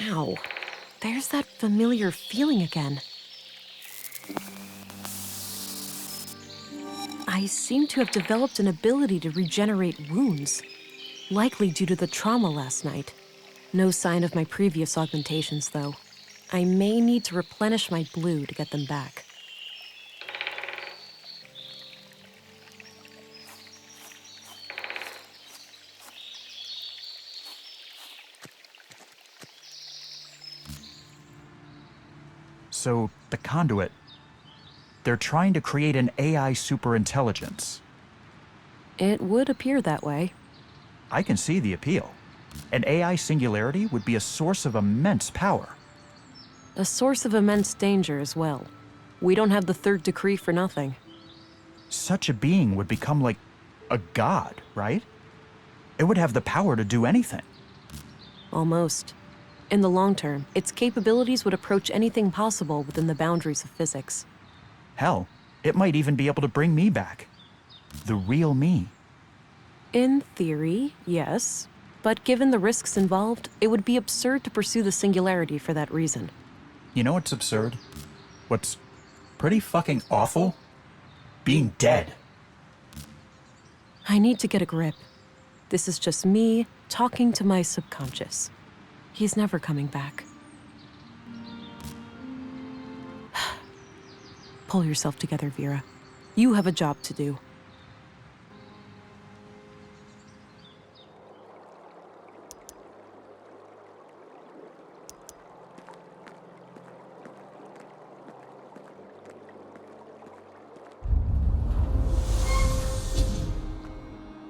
Ow. There's that familiar feeling again. I seem to have developed an ability to regenerate wounds, likely due to the trauma last night. No sign of my previous augmentations, though. I may need to replenish my blue to get them back. So, the conduit, they're trying to create an AI superintelligence. It would appear that way. I can see the appeal. An AI singularity would be a source of immense power. A source of immense danger as well. We don't have the third decree for nothing. Such a being would become like a god, right? It would have the power to do anything. Almost. In the long term, its capabilities would approach anything possible within the boundaries of physics. Hell, it might even be able to bring me back. The real me. In theory, yes. But given the risks involved, it would be absurd to pursue the singularity for that reason. You know what's absurd? What's pretty fucking awful? Being dead. I need to get a grip. This is just me talking to my subconscious. He's never coming back. Pull yourself together, Vera. You have a job to do.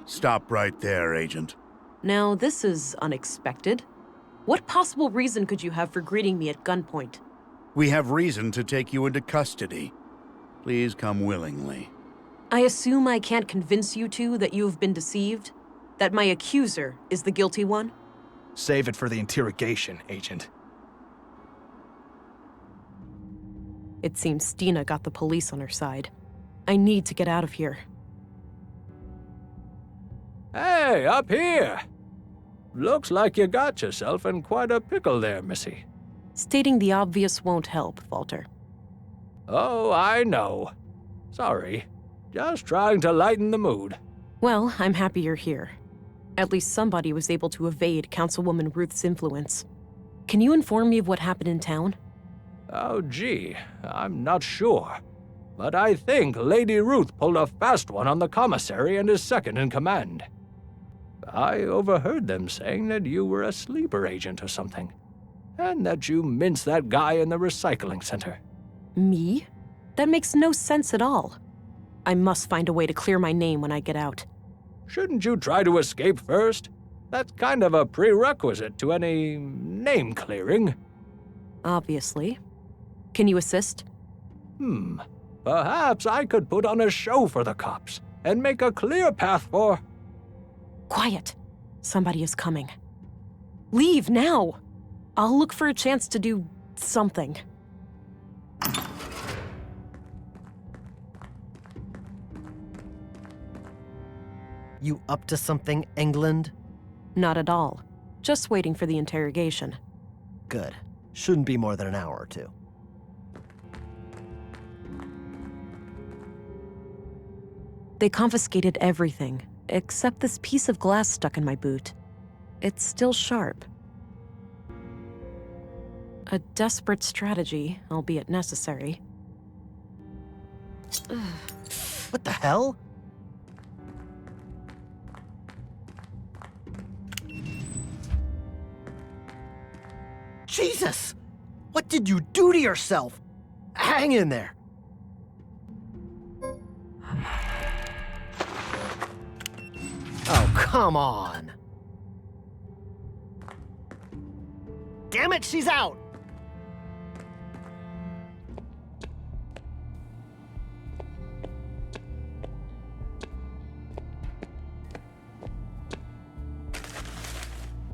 Stop right there, Agent. Now, this is unexpected. What possible reason could you have for greeting me at gunpoint? We have reason to take you into custody. Please come willingly. I assume I can't convince you two that you have been deceived? That my accuser is the guilty one? Save it for the interrogation, Agent. It seems Stina got the police on her side. I need to get out of here. Hey, up here! Looks like you got yourself in quite a pickle there, Missy. Stating the obvious won't help, Walter. Oh, I know. Sorry. Just trying to lighten the mood. Well, I'm happy you're here. At least somebody was able to evade Councilwoman Ruth's influence. Can you inform me of what happened in town? Oh, gee, I'm not sure. But I think Lady Ruth pulled a fast one on the commissary and his second in command. I overheard them saying that you were a sleeper agent or something, and that you minced that guy in the recycling center. Me? That makes no sense at all. I must find a way to clear my name when I get out. Shouldn't you try to escape first? That's kind of a prerequisite to any name clearing. Obviously. Can you assist? Perhaps I could put on a show for the cops and make a clear path for... Quiet. Somebody is coming. Leave now! I'll look for a chance to do something. You up to something, England? Not at all. Just waiting for the interrogation. Good. Shouldn't be more than an hour or two. They confiscated everything, except this piece of glass stuck in my boot. It's still sharp. A desperate strategy, albeit necessary. What the hell? Jesus! What did you do to yourself? Hang in there. Oh, come on. Damn it, she's out!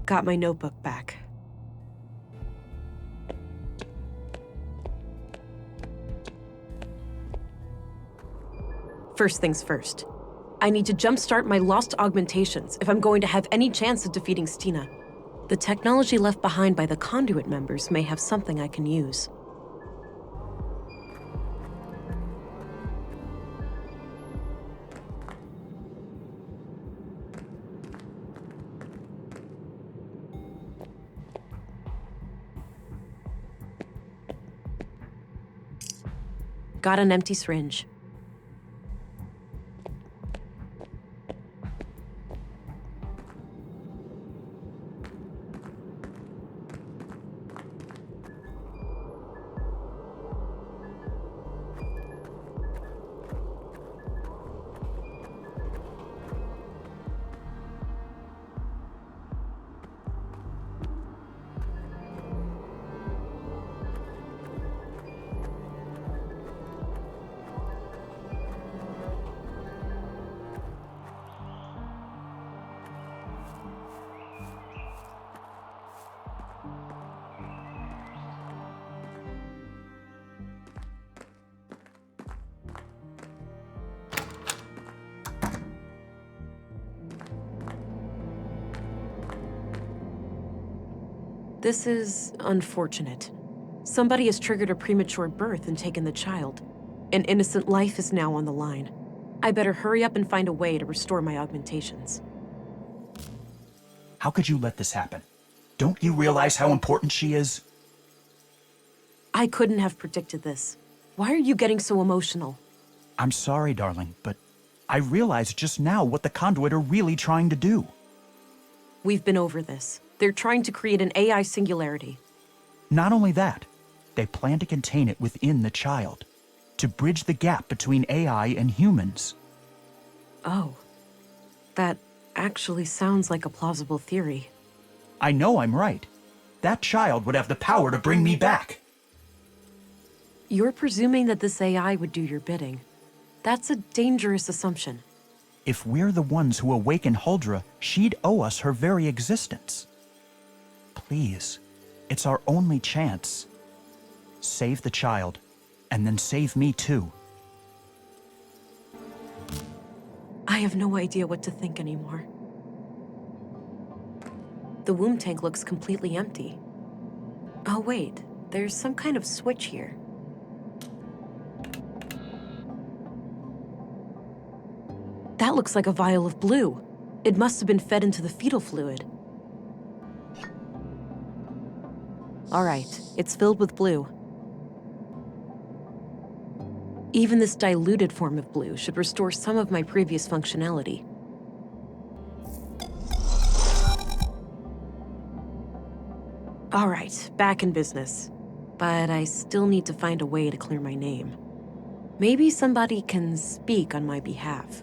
Got my notebook back. First things first. I need to jumpstart my lost augmentations if I'm going to have any chance of defeating Stina. The technology left behind by the conduit members may have something I can use. Got an empty syringe. This is unfortunate. Somebody has triggered a premature birth and taken the child. An innocent life is now on the line. I better hurry up and find a way to restore my augmentations. How could you let this happen? Don't you realize how important she is? I couldn't have predicted this. Why are you getting so emotional? I'm sorry, darling, but I realized just now what the conduit are really trying to do. We've been over this. They're trying to create an AI singularity. Not only that, they plan to contain it within the child, to bridge the gap between AI and humans. Oh. That actually sounds like a plausible theory. I know I'm right. That child would have the power to bring me back. You're presuming that this AI would do your bidding. That's a dangerous assumption. If we're the ones who awaken Huldra, she'd owe us her very existence. Please, it's our only chance. Save the child, and then save me too. I have no idea what to think anymore. The womb tank looks completely empty. Oh wait, there's some kind of switch here. That looks like a vial of blue. It must have been fed into the fetal fluid. All right, it's filled with blue. Even this diluted form of blue should restore some of my previous functionality. All right, back in business. But I still need to find a way to clear my name. Maybe somebody can speak on my behalf.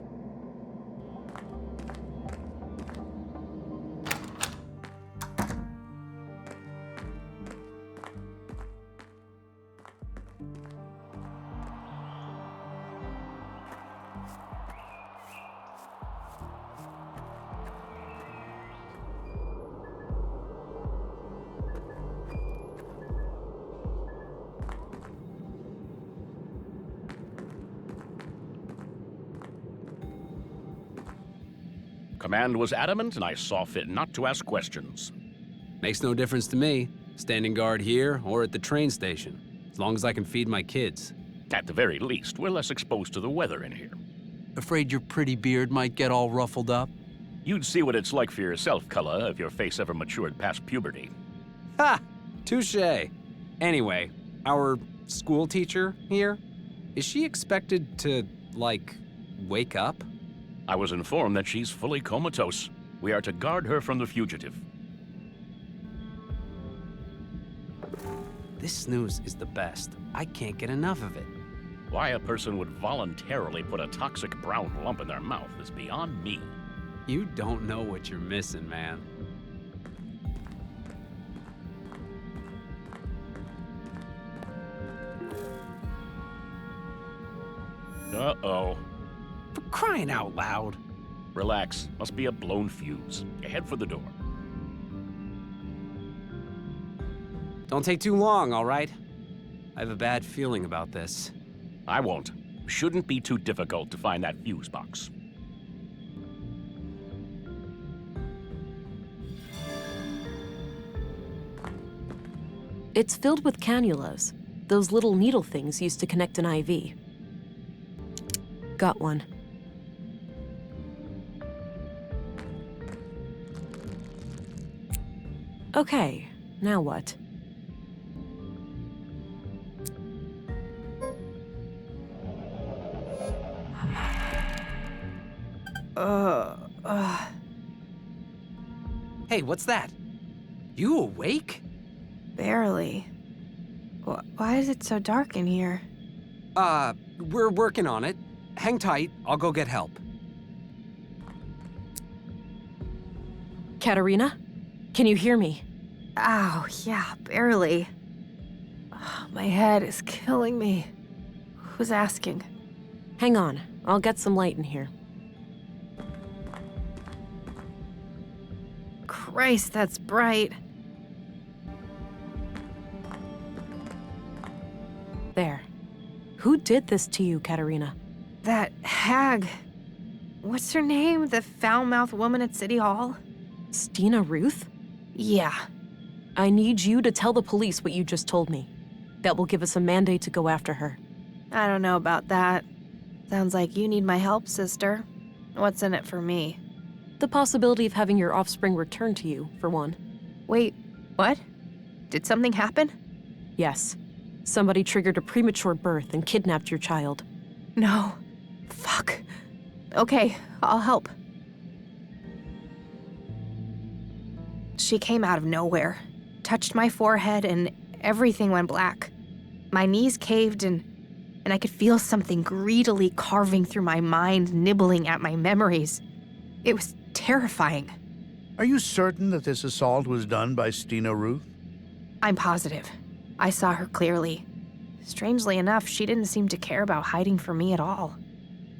Command was adamant, and I saw fit not to ask questions. Makes no difference to me, standing guard here or at the train station, as long as I can feed my kids. At the very least, we're less exposed to the weather in here. Afraid your pretty beard might get all ruffled up? You'd see what it's like for yourself, Cullah, if your face ever matured past puberty. Ha! Touché. Anyway, our school teacher here, is she expected to, like, wake up? I was informed that she's fully comatose. We are to guard her from the fugitive. This snooze is the best. I can't get enough of it. Why a person would voluntarily put a toxic brown lump in their mouth is beyond me. You don't know what you're missing, man. Uh-oh. For crying out loud. Relax. Must be a blown fuse. Head for the door. Don't take too long, all right? I have a bad feeling about this. I won't. Shouldn't be too difficult to find that fuse box. It's filled with cannulas, those little needle things used to connect an IV. Got one. Okay, now what? Hey, what's that? You awake? Barely. Why is it so dark in here? We're working on it. Hang tight, I'll go get help. Katerina? Can you hear me? Ow, yeah, barely. My head is killing me. Who's asking? Hang on, I'll get some light in here. Christ, that's bright. There. Who did this to you, Katerina? That hag. What's her name? The foul-mouthed woman at City Hall? Stina Ruth? Yeah. I need you to tell the police what you just told me. That will give us a mandate to go after her. I don't know about that. Sounds like you need my help, sister. What's in it for me? The possibility of having your offspring returned to you, for one. Wait, what? Did something happen? Yes. Somebody triggered a premature birth and kidnapped your child. No. Fuck. Okay, I'll help. She came out of nowhere, touched my forehead, and everything went black. My knees caved and I could feel something greedily carving through my mind, nibbling at my memories. It was terrifying. Are you certain that this assault was done by Stina Ruth? I'm positive. I saw her clearly. Strangely enough, she didn't seem to care about hiding from me at all.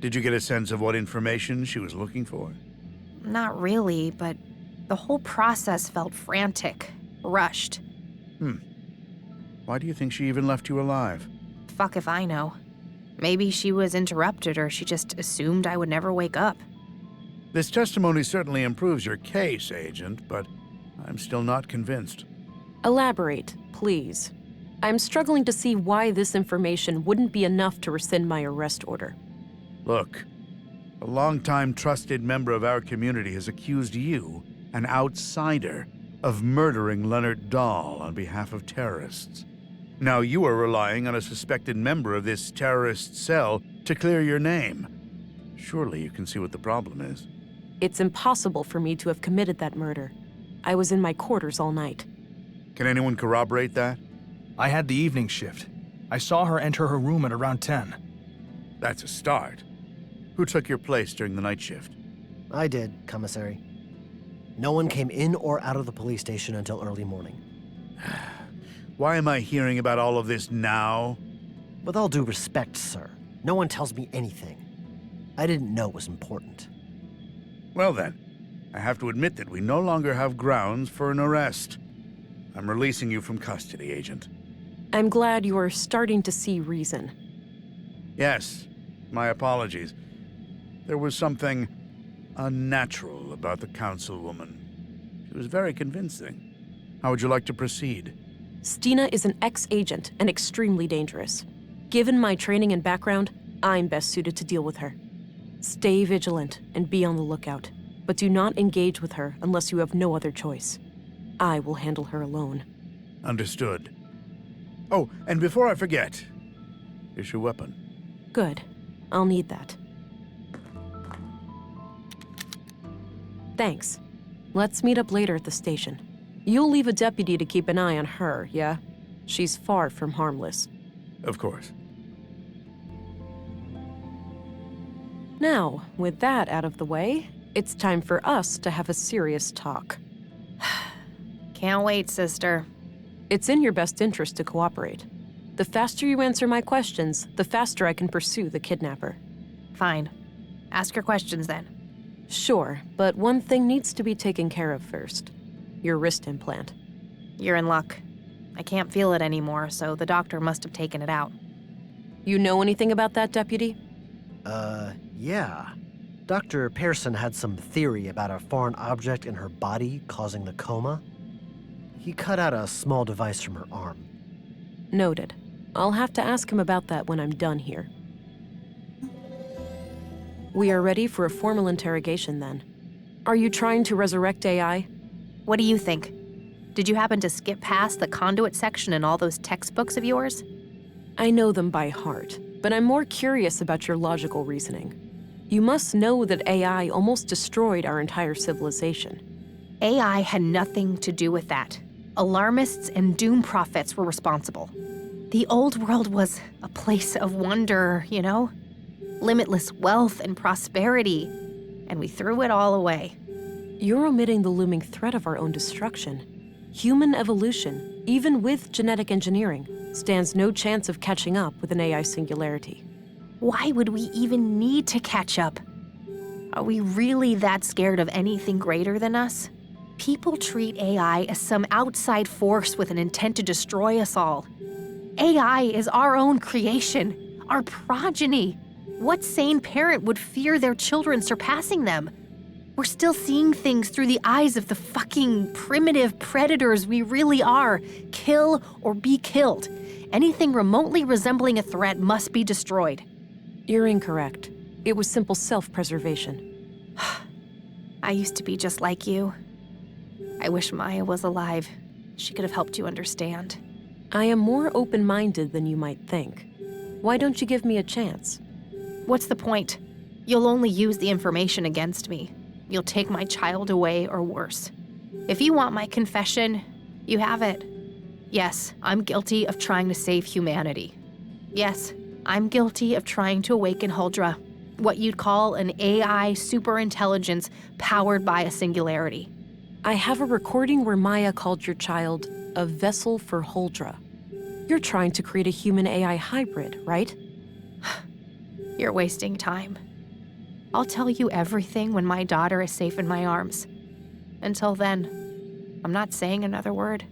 Did you get a sense of what information she was looking for? Not really, but the whole process felt frantic, rushed. Why do you think she even left you alive? Fuck if I know. Maybe she was interrupted or she just assumed I would never wake up. This testimony certainly improves your case, Agent, but I'm still not convinced. Elaborate, please. I'm struggling to see why this information wouldn't be enough to rescind my arrest order. Look, a longtime trusted member of our community has accused you, an outsider, of murdering Leonard Dahl on behalf of terrorists. Now you are relying on a suspected member of this terrorist cell to clear your name. Surely you can see what the problem is. It's impossible for me to have committed that murder. I was in my quarters all night. Can anyone corroborate that? I had the evening shift. I saw her enter her room at around 10. That's a start. Who took your place during the night shift? I did, Commissary. No one came in or out of the police station until early morning. Why am I hearing about all of this now? With all due respect, sir, no one tells me anything. I didn't know it was important. Well then, I have to admit that we no longer have grounds for an arrest. I'm releasing you from custody, Agent. I'm glad you are starting to see reason. Yes, my apologies. There was something unnatural about the councilwoman. She was very convincing. How would you like to proceed? Stina is an ex-agent and extremely dangerous. Given my training and background, I'm best suited to deal with her. Stay vigilant and be on the lookout, but do not engage with her unless you have no other choice. I will handle her alone. Understood. Oh, and before I forget, here's your weapon. Good. I'll need that. Thanks. Let's meet up later at the station. You'll leave a deputy to keep an eye on her, yeah? She's far from harmless. Of course. Now, with that out of the way, it's time for us to have a serious talk. Can't wait, sister. It's in your best interest to cooperate. The faster you answer my questions, the faster I can pursue the kidnapper. Fine. Ask your questions then. Sure, but one thing needs to be taken care of first. Your wrist implant. You're in luck. I can't feel it anymore, so the doctor must have taken it out. You know anything about that, Deputy? Yeah. Dr. Pearson had some theory about a foreign object in her body causing the coma. He cut out a small device from her arm. Noted. I'll have to ask him about that when I'm done here. We are ready for a formal interrogation then. Are you trying to resurrect AI? What do you think? Did you happen to skip past the conduit section in all those textbooks of yours? I know them by heart, but I'm more curious about your logical reasoning. You must know that AI almost destroyed our entire civilization. AI had nothing to do with that. Alarmists and doom prophets were responsible. The old world was a place of wonder, you know? Limitless wealth and prosperity, and we threw it all away. You're omitting the looming threat of our own destruction. Human evolution, even with genetic engineering, stands no chance of catching up with an AI singularity. Why would we even need to catch up? Are we really that scared of anything greater than us? People treat AI as some outside force with an intent to destroy us all. AI is our own creation, our progeny. What sane parent would fear their children surpassing them? We're still seeing things through the eyes of the fucking primitive predators we really are. Kill or be killed. Anything remotely resembling a threat must be destroyed. You're incorrect. It was simple self-preservation. I used to be just like you. I wish Maya was alive. She could have helped you understand. I am more open-minded than you might think. Why don't you give me a chance? What's the point? You'll only use the information against me. You'll take my child away or worse. If you want my confession, you have it. Yes, I'm guilty of trying to save humanity. Yes, I'm guilty of trying to awaken Huldra, what you'd call an AI superintelligence powered by a singularity. I have a recording where Maya called your child a vessel for Huldra. You're trying to create a human-AI hybrid, right? You're wasting time. I'll tell you everything when my daughter is safe in my arms. Until then, I'm not saying another word.